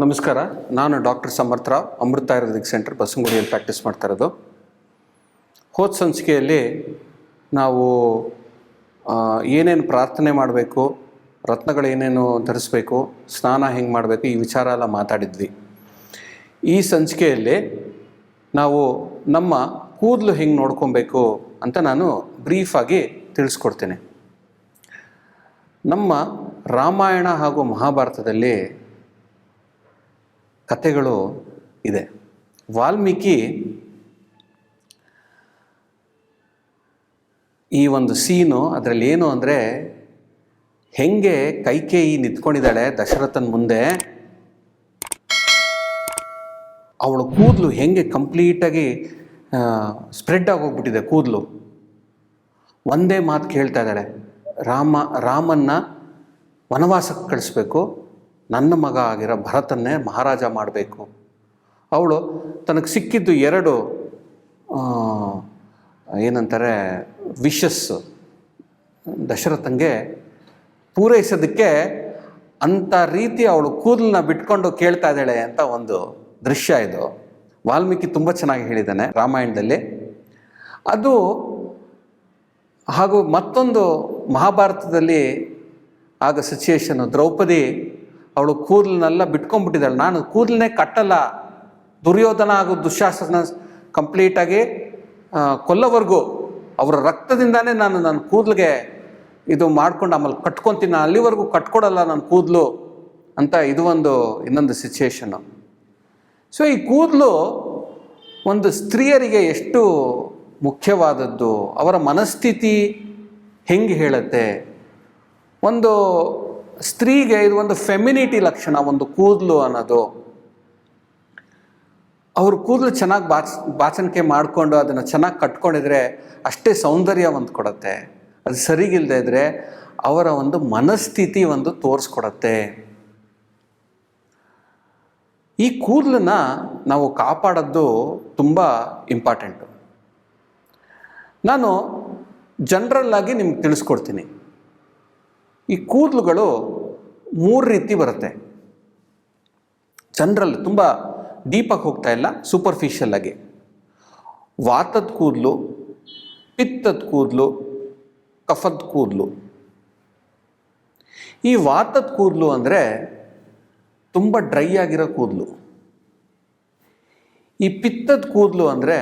ನಮಸ್ಕಾರ. ನಾನು ಡಾಕ್ಟರ್ ಸಮರ್ಥರಾವ್, ಅಮೃತ Ayurvedic centre ಬಸವನಗುಡಿಯಲ್ಲಿ practice ಮಾಡ್ತಾ ಇರೋದು. ಹೋದ ಸಂಚಿಕೆಯಲ್ಲಿ ನಾವು ಏನೇನು ಪ್ರಾರ್ಥನೆ ಮಾಡಬೇಕು, ರತ್ನಗಳು ಏನೇನು ಧರಿಸ್ಬೇಕು, ಸ್ನಾನ ಹೆಂಗೆ ಮಾಡಬೇಕು, ಈ ವಿಚಾರ ಎಲ್ಲ ಮಾತಾಡಿದ್ವಿ. ಈ ಸಂಚಿಕೆಯಲ್ಲಿ ನಾವು ನಮ್ಮ ಕೂದಲು ಹೆಂಗೆ ನೋಡ್ಕೊಬೇಕು ಅಂತ ನಾನು ಬ್ರೀಫಾಗಿ ತಿಳಿಸ್ಕೊಡ್ತೇನೆ. ನಮ್ಮ ರಾಮಾಯಣ ಹಾಗೂ ಮಹಾಭಾರತದಲ್ಲಿ ಕಥೆಗಳು ಇದೆ. ವಾಲ್ಮೀಕಿ ಈ ಒಂದು ಸೀನು ಅದರಲ್ಲಿ ಏನು ಅಂದರೆ, ಹೆಂಗೆ ಕೈಕೇಯಿ ನಿಂತ್ಕೊಂಡಿದ್ದಾಳೆ ದಶರಥನ ಮುಂದೆ, ಅವಳು ಕೂದಲು ಹೆಂಗೆ ಕಂಪ್ಲೀಟಾಗಿ ಸ್ಪ್ರೆಡ್ ಆಗೋಗ್ಬಿಟ್ಟಿದೆ ಕೂದಲು. ಒಂದೇ ಮಾತು ಕೇಳ್ತಾ ಇದ್ದಾಳೆ, ರಾಮನ್ನ ವನವಾಸಕ್ಕೆ ಕಳಿಸ್ಬೇಕು, ನನ್ನ ಮಗ ಆಗಿರೋ ಭರತನ್ನೇ ಮಹಾರಾಜ ಮಾಡಬೇಕು. ಅವಳು ತನಗೆ ಸಿಕ್ಕಿದ್ದು ಎರಡು ಏನಂತಾರೆ ವಿಶಸ್ ದಶರಥಂಗೆ ಪೂರೈಸೋದಕ್ಕೆ ಅಂಥ ರೀತಿ ಅವಳು ಕೂದಲನ್ನ ಬಿಟ್ಕೊಂಡು ಕೇಳ್ತಾ ಇದ್ದಾಳೆ ಅಂತ ಒಂದು ದೃಶ್ಯ ಇದು. ವಾಲ್ಮೀಕಿ ತುಂಬ ಚೆನ್ನಾಗಿ ಹೇಳಿದ್ದಾನೆ ರಾಮಾಯಣದಲ್ಲಿ ಅದು. ಹಾಗೂ ಮತ್ತೊಂದು ಮಹಾಭಾರತದಲ್ಲಿ ಆಗ ಸಿಚುಯೇಷನ್ನು, ದ್ರೌಪದಿ ಅವಳು ಕೂದಲನ್ನೆಲ್ಲ ಬಿಟ್ಕೊಂಡ್ಬಿಟ್ಟಿದ್ದಾಳೆ. ನಾನು ಕೂದಲನ್ನೇ ಕಟ್ಟಲ್ಲ, ದುರ್ಯೋಧನ ಹಾಗೂ ದುಶ್ಯಾಸನ ಕಂಪ್ಲೀಟಾಗಿ ಕೊಲ್ಲವರೆಗೂ ಅವರ ರಕ್ತದಿಂದಾನೇ ನಾನು ನನ್ನ ಕೂದಲಿಗೆ ಇದು ಮಾಡ್ಕೊಂಡು ಆಮೇಲೆ ಕಟ್ಕೊತೀನಿ, ಅಲ್ಲಿವರೆಗೂ ಕಟ್ಕೊಡಲ್ಲ ನನ್ನ ಕೂದಲು ಅಂತ ಇದು ಇನ್ನೊಂದು ಸಿಚುಯೇಷನ್ನು. ಸೊ ಈ ಕೂದಲು ಒಂದು ಸ್ತ್ರೀಯರಿಗೆ ಎಷ್ಟು ಮುಖ್ಯವಾದದ್ದು, ಅವರ ಮನಸ್ಥಿತಿ ಹೆಂಗೆ ಹೇಳುತ್ತೆ. ಒಂದು ಸ್ತ್ರೀಗೆ ಇದು ಒಂದು ಫೆಮಿನಿಟಿ ಲಕ್ಷಣ, ಒಂದು ಕೂದಲು ಅನ್ನೋದು. ಅವ್ರ ಕೂದಲು ಚೆನ್ನಾಗಿ ಬಾಚಣಿಕೆ ಮಾಡಿಕೊಂಡು ಅದನ್ನು ಚೆನ್ನಾಗಿ ಕಟ್ಕೊಂಡಿದ್ರೆ ಅಷ್ಟೇ ಸೌಂದರ್ಯ ಒಂದು ಕೊಡುತ್ತೆ. ಅದು ಸರಿಗಿಲ್ಲದೆ ಇದ್ದರೆ ಅವರ ಒಂದು ಮನಸ್ಥಿತಿ ಒಂದು ತೋರಿಸ್ಕೊಡತ್ತೆ. ಈ ಕೂದಲನ್ನ ನಾವು ಕಾಪಾಡೋದು ತುಂಬ ಇಂಪಾರ್ಟೆಂಟು. ನಾನು ಜನರಲ್ಲಾಗಿ ನಿಮ್ಗೆ ತಿಳಿಸ್ಕೊಡ್ತೀನಿ. ಈ ಕೂದಲುಗಳು 3 ರೀತಿ ಬರುತ್ತೆ. ಜನರಲ್, ತುಂಬ ಡೀಪಾಗಿ ಹೋಗ್ತಾ ಇಲ್ಲ, ಸೂಪರ್ಫಿಷಿಯಲ್ ಆಗಿ. ವಾತದ ಕೂದಲು, ಪಿತ್ತದ ಕೂದಲು, ಕಫದ ಕೂದಲು. ಈ ವಾತದ ಕೂದಲು ಅಂದರೆ ತುಂಬ ಡ್ರೈ ಆಗಿರೋ ಕೂದಲು. ಈ ಪಿತ್ತದ ಕೂದಲು ಅಂದರೆ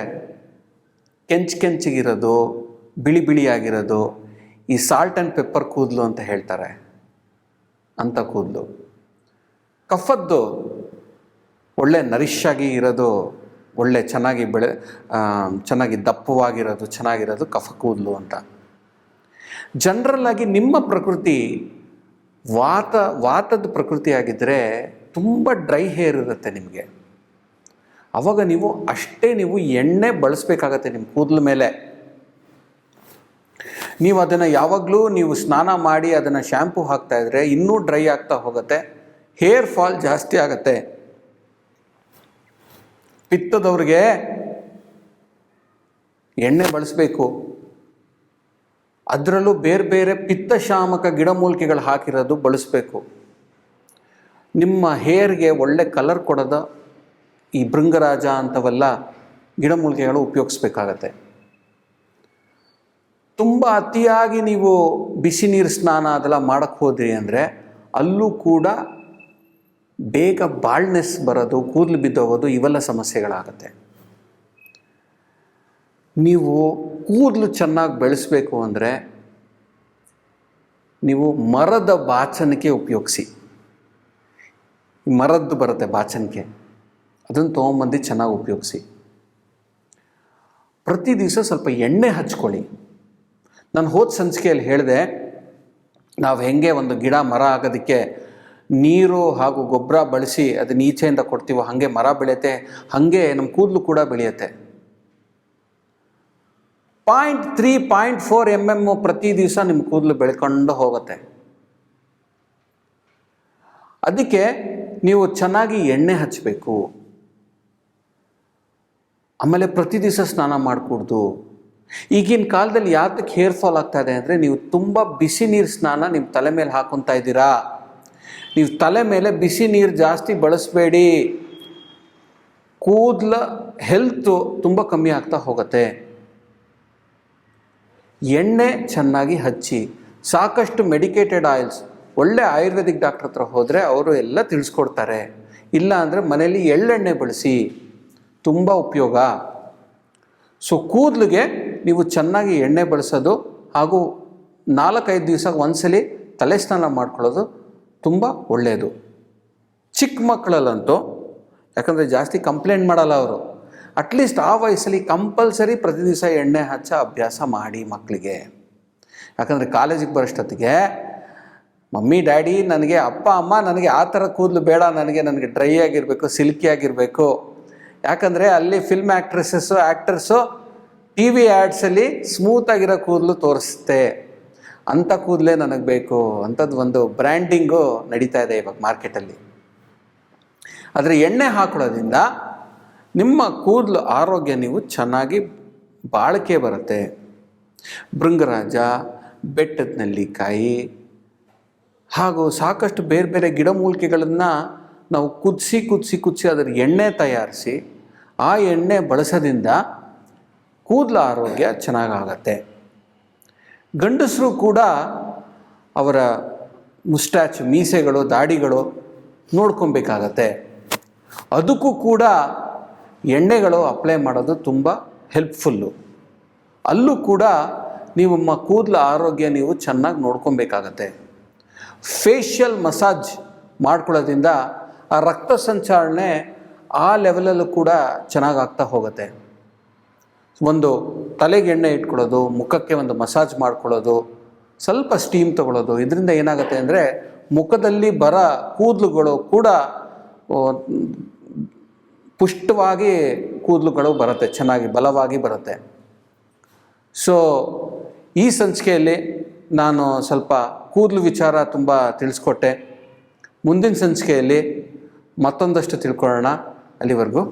ಕೆಂಚಿಗಿರೋದು, ಬಿಳಿ ಆಗಿರೋದು, ಈ ಸಾಲ್ಟ್ ಆ್ಯಂಡ್ ಪೆಪ್ಪರ್ ಕೂದಲು ಅಂತ ಹೇಳ್ತಾರೆ, ಅಂಥ ಕೂದಲು. ಕಫದ್ದು ಒಳ್ಳೆ ನರಿಶ್ ಆಗಿ ಇರೋದು, ಒಳ್ಳೆ ಚೆನ್ನಾಗಿ ದಪ್ಪವಾಗಿರೋದು, ಚೆನ್ನಾಗಿರೋದು ಕಫ ಕೂದಲು ಅಂತ. ಜನರಲ್ಲಾಗಿ ನಿಮ್ಮ ಪ್ರಕೃತಿ ವಾತದ ಪ್ರಕೃತಿ ಆಗಿದ್ದರೆ ತುಂಬ ಡ್ರೈ ಹೇರ್ ಇರುತ್ತೆ ನಿಮಗೆ. ಆವಾಗ ನೀವು ಎಣ್ಣೆ ಬಳಸಬೇಕಾಗತ್ತೆ ನಿಮ್ಮ ಕೂದಲ ಮೇಲೆ. ನೀವು ಅದನ್ನು ಯಾವಾಗಲೂ ನೀವು ಸ್ನಾನ ಮಾಡಿ ಅದನ್ನು ಶ್ಯಾಂಪು ಹಾಕ್ತಾಯಿದ್ರೆ ಇನ್ನೂ ಡ್ರೈ ಆಗ್ತಾ ಹೋಗುತ್ತೆ, ಹೇರ್ ಫಾಲ್ ಜಾಸ್ತಿ ಆಗುತ್ತೆ. ಪಿತ್ತದವ್ರಿಗೆ ಎಣ್ಣೆ ಬಳಸಬೇಕು, ಅದರಲ್ಲೂ ಬೇರೆ ಪಿತ್ತಶಾಮಕ ಗಿಡಮೂಲಿಕೆಗಳು ಹಾಕಿರೋದು ಬಳಸಬೇಕು. ನಿಮ್ಮ ಹೇರ್ಗೆ ಒಳ್ಳೆ ಕಲರ್ ಕೊಡೋದು ಈ ಭೃಂಗರಾಜ ಅಂಥವೆಲ್ಲ ಗಿಡಮೂಲಿಕೆಗಳು ಉಪಯೋಗಿಸ್ಬೇಕಾಗತ್ತೆ. ತುಂಬ ಅತಿಯಾಗಿ ನೀವು ಬಿಸಿ ನೀರು ಸ್ನಾನ ಅದೆಲ್ಲ ಮಾಡೋಕ್ಕೆ ಹೋದ್ರಿ ಅಂದರೆ ಅಲ್ಲೂ ಕೂಡ ಬೇಗ ಬಾಳ್ನೆಸ್ ಬರೋದು, ಕೂದಲು ಬಿದ್ದೋಗೋದು, ಇವೆಲ್ಲ ಸಮಸ್ಯೆಗಳಾಗತ್ತೆ. ನೀವು ಕೂದಲು ಚೆನ್ನಾಗಿ ಬೆಳೆಸಬೇಕು ಅಂದರೆ ನೀವು ಮರದ ಬಾಚಣಿಕೆ ಉಪಯೋಗಿಸಿ. ಮರದ್ದು ಬರುತ್ತೆ ಬಾಚಣಿಕೆ, ಅದನ್ನು ತೊಗೊಂಬಂದು ಚೆನ್ನಾಗಿ ಉಪಯೋಗಿಸಿ. ಪ್ರತಿ ದಿವಸ ಸ್ವಲ್ಪ ಎಣ್ಣೆ ಹಚ್ಕೊಳ್ಳಿ. ನಾನು ಹೋದ ಸಂಚಿಕೆಯಲ್ಲಿ ಹೇಳಿದೆ, ನಾವು ಹೆಂಗೆ ಒಂದು ಗಿಡ ಮರ ಆಗೋದಕ್ಕೆ ನೀರು ಹಾಗೂ ಗೊಬ್ಬರ ಬಳಸಿ ಅದನ್ನ ಈಚೆಯಿಂದ ಕೊಡ್ತೀವೋ ಹಾಗೆ ಮರ ಬೆಳೆಯುತ್ತೆ, ಹಾಗೆ ನಮ್ಮ ಕೂದಲು ಕೂಡ ಬೆಳೆಯುತ್ತೆ. 0.3 0.4 mm ಪ್ರತಿ ದಿವಸ ನಿಮ್ಮ ಕೂದಲು ಬೆಳ್ಕೊಂಡು ಹೋಗುತ್ತೆ. ಅದಕ್ಕೆ ನೀವು ಚೆನ್ನಾಗಿ ಎಣ್ಣೆ ಹಚ್ಚಬೇಕು. ಆಮೇಲೆ ಪ್ರತಿ ದಿವಸ ಸ್ನಾನ ಮಾಡಿಕೊಡ್ದು. ಈಗಿನ ಕಾಲದಲ್ಲಿ ಯಾತಕ್ಕೆ ಹೇರ್ ಫಾಲ್ ಆಗ್ತಾ ಇದೆ ಅಂದರೆ, ನೀವು ತುಂಬ ಬಿಸಿ ನೀರು ಸ್ನಾನ ನಿಮ್ಮ ತಲೆ ಮೇಲೆ ಹಾಕೊತಾ ಇದ್ದೀರಾ. ನೀವು ತಲೆ ಮೇಲೆ ಬಿಸಿ ನೀರು ಜಾಸ್ತಿ ಬಳಸಬೇಡಿ. ಕೂದಲ ಹೆಲ್ತು ತುಂಬ ಕಮ್ಮಿ ಆಗ್ತಾ ಹೋಗುತ್ತೆ. ಎಣ್ಣೆ ಚೆನ್ನಾಗಿ ಹಚ್ಚಿ. ಸಾಕಷ್ಟು ಮೆಡಿಕೇಟೆಡ್ ಆಯಿಲ್ಸ್, ಒಳ್ಳೆ ಆಯುರ್ವೇದಿಕ್ ಡಾಕ್ಟ್ರ್ ಹತ್ರ ಹೋದರೆ ಅವರು ಎಲ್ಲ ತಿಳಿಸ್ಕೊಡ್ತಾರೆ. ಇಲ್ಲ ಅಂದರೆ ಮನೆಯಲ್ಲಿ ಎಳ್ಳೆಣ್ಣೆ ಬಳಸಿ, ತುಂಬ ಉಪಯೋಗ. ಸೊ ಕೂದಲಿಗೆ ನೀವು ಚೆನ್ನಾಗಿ ಎಣ್ಣೆ ಬಳಸೋದು ಹಾಗೂ 4-5 ದಿವಸ ಒಂದ್ಸಲಿ ತಲೆ ಸ್ನಾನ ಮಾಡ್ಕೊಳ್ಳೋದು ತುಂಬ ಒಳ್ಳೆಯದು. ಚಿಕ್ಕ ಮಕ್ಕಳಲ್ಲಂತೂ, ಯಾಕಂದರೆ ಜಾಸ್ತಿ ಕಂಪ್ಲೇಂಟ್ ಮಾಡಲ್ಲ ಅವರು, ಅಟ್ಲೀಸ್ಟ್ ಆ ವಯಸ್ಸಲ್ಲಿ ಕಂಪಲ್ಸರಿ ಪ್ರತಿ ದಿವಸ ಎಣ್ಣೆ ಹಚ್ಚೋ ಅಭ್ಯಾಸ ಮಾಡಿ ಮಕ್ಕಳಿಗೆ. ಯಾಕಂದರೆ ಕಾಲೇಜಿಗೆ ಬರೋಷ್ಟೊತ್ತಿಗೆ ಮಮ್ಮಿ ಡ್ಯಾಡಿ ನನಗೆ, ಅಪ್ಪ ಅಮ್ಮ ನನಗೆ ಆ ಥರ ಕೂದಲು ಬೇಡ, ನನಗೆ ಡ್ರೈ ಆಗಿರಬೇಕು, ಸಿಲ್ಕಿ ಆಗಿರಬೇಕು. ಯಾಕಂದರೆ ಅಲ್ಲಿ ಫಿಲ್ಮ್ ಆ್ಯಕ್ಟರ್ಸು ಟಿ ವಿ ಆ್ಯಡ್ಸಲ್ಲಿ ಸ್ಮೂತಾಗಿರೋ ಕೂದಲು ತೋರಿಸುತ್ತೆ. ಅಂಥ ಕೂದಲೇ ನನಗೆ ಬೇಕು ಅಂಥದ್ದು ಒಂದು ಬ್ರ್ಯಾಂಡಿಂಗು ನಡೀತಾ ಇದೆ ಇವಾಗ ಮಾರ್ಕೆಟಲ್ಲಿ. ಆದರೆ ಎಣ್ಣೆ ಹಾಕೊಳ್ಳೋದ್ರಿಂದ ನಿಮ್ಮ ಕೂದಲು ಆರೋಗ್ಯ ನೀವು ಚೆನ್ನಾಗಿ ಬಾಳಿಕೆ ಬರುತ್ತೆ. ಭೃಂಗರಾಜ, ಬೆಟ್ಟದ ನೆಲ್ಲಿಕಾಯಿ ಹಾಗೂ ಸಾಕಷ್ಟು ಬೇರೆ ಬೇರೆ ಗಿಡಮೂಲಿಕೆಗಳನ್ನು ನಾವು ಕುದಿಸಿ ಅದರ ಎಣ್ಣೆ ತಯಾರಿಸಿ ಆ ಎಣ್ಣೆ ಬಳಸೋದ್ರಿಂದ ಕೂದಲ ಆರೋಗ್ಯ ಚೆನ್ನಾಗಾಗತ್ತೆ. ಗಂಡಸರು ಕೂಡ ಅವರ ಮುಸ್ಟ್ಯಾಚ್, ಮೀಸೆಗಳು, ದಾಡಿಗಳು ನೋಡ್ಕೊಬೇಕಾಗತ್ತೆ. ಅದಕ್ಕೂ ಕೂಡ ಎಣ್ಣೆಗಳು ಅಪ್ಲೈ ಮಾಡೋದು ತುಂಬ ಹೆಲ್ಪ್ಫುಲ್ಲು. ಅಲ್ಲೂ ಕೂಡ ನಿಮ್ಮ ಕೂದಲ ಆರೋಗ್ಯ ನೀವು ಚೆನ್ನಾಗಿ ನೋಡ್ಕೊಬೇಕಾಗತ್ತೆ. ಫೇಶಿಯಲ್ ಮಸಾಜ್ ಮಾಡ್ಕೊಳ್ಳೋದ್ರಿಂದ ಆ ರಕ್ತ ಸಂಚಾರಣೆ ಆ ಲೆವೆಲಲ್ಲೂ ಕೂಡ ಚೆನ್ನಾಗಾಗ್ತಾ ಹೋಗುತ್ತೆ. ಒಂದು ತಲೆಗೆ ಎಣ್ಣೆ ಇಟ್ಕೊಳ್ಳೋದು, ಮುಖಕ್ಕೆ ಒಂದು ಮಸಾಜ್ ಮಾಡ್ಕೊಳ್ಳೋದು, ಸ್ವಲ್ಪ ಸ್ಟೀಮ್ ತಗೊಳ್ಳೋದು, ಇದರಿಂದ ಏನಾಗುತ್ತೆ ಅಂದರೆ ಮುಖದಲ್ಲಿ ಕೂದಲುಗಳು ಕೂಡ ಪುಷ್ಟವಾಗಿ ಕೂದಲುಗಳು ಬರುತ್ತೆ, ಚೆನ್ನಾಗಿ ಬಲವಾಗಿ ಬರುತ್ತೆ. ಸೊ ಈ ಸಂಚಿಕೆಯಲ್ಲಿ ನಾನು ಸ್ವಲ್ಪ ಕೂದಲು ವಿಚಾರ ತುಂಬ ತಿಳಿಸ್ಕೊಟ್ಟೆ. ಮುಂದಿನ ಸಂಚಿಕೆಯಲ್ಲಿ ಮತ್ತೊಂದಷ್ಟು ತಿಳ್ಕೊಳ್ಳೋಣ. ಅಲ್ಲಿವರೆಗೂ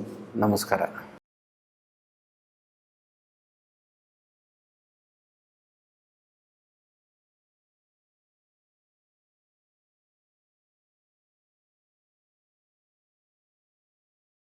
ನಮಸ್ಕಾರ.